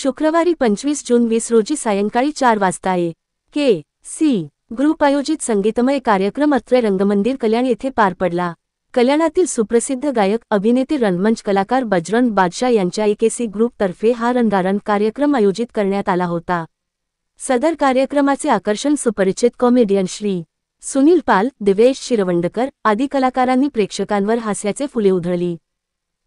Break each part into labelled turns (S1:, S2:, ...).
S1: शुक्रवारी 25 जून 20 रोजी सायंकाळी 4 वाजता के.सी. ग्रुप आयोजित संगीतमय कार्यक्रम अत्रे रंगमंदिर कल्याण येथे पार पडला। कल्याणातील सुप्रसिद्ध गायक अभिनेते रंगमंच कलाकार बजरंग बादशाह यांच्या के.सी. ग्रुप तर्फे हा रंगारंग कार्यक्रम आयोजित करण्यात आला होता। सदर कार्यक्रमाचे आकर्षण सुपरिचित कॉमेडियन श्री सुनील पाल, दिवेश शिरवंडकर आदी कलाकारांनी प्रेक्षकांवर हास्याचे फुले उधळली।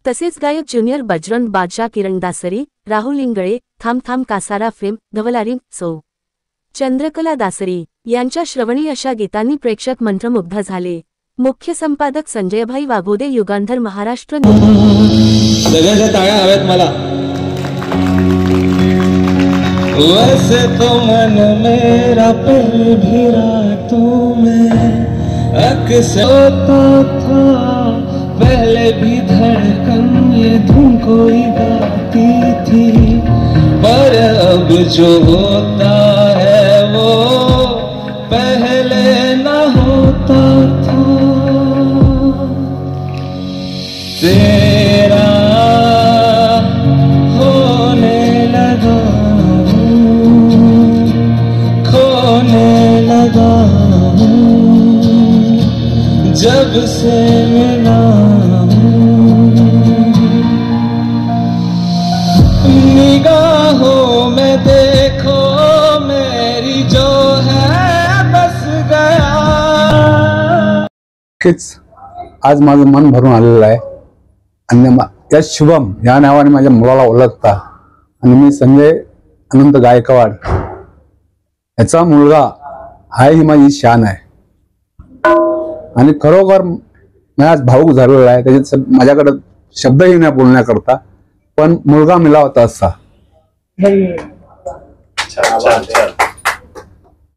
S1: तसेच गायक ज्युनियर बजरंग बादशाह, किरण दासरी, राहुल इंगळे, थांब थांब कासारा फेम, धवलारी सो, चंद्रकला दासरी यांच्या श्रवणी अशा गीतांनी प्रेक्षक मंत्रमुग्ध झाले। मुख्य संपादक संजयभाई वाघोदे, युगांधर, महाराष्ट्र।
S2: सगळ्यांच्या टाळ्या हव्यात मला। वैसे तो मन मेरा फिर भी रातों में अक्सर होता था, पहले भी धड़कन ये धुन कोई गाती थी, पर अब जो होता है वो पहले ना होता था। तेरा होने लगा खोने लगा जब से मिला निगाहों में देखो मेरी जो है बस गया।
S3: आज माझं मन भरून आलेलं आहे आणि या शुभम या नावाने माझ्या मुलाला ओळखता आणि मी संजय अनंत गायकवाड याचा मुलगा हा ही माझी शान आहे आणि खरोखर मी आज भावुक झालेला आहे। त्याच्यात माझ्याकडे शब्दही नाही बोलण्याकरता, पण मुलगा मिळाला होता असा।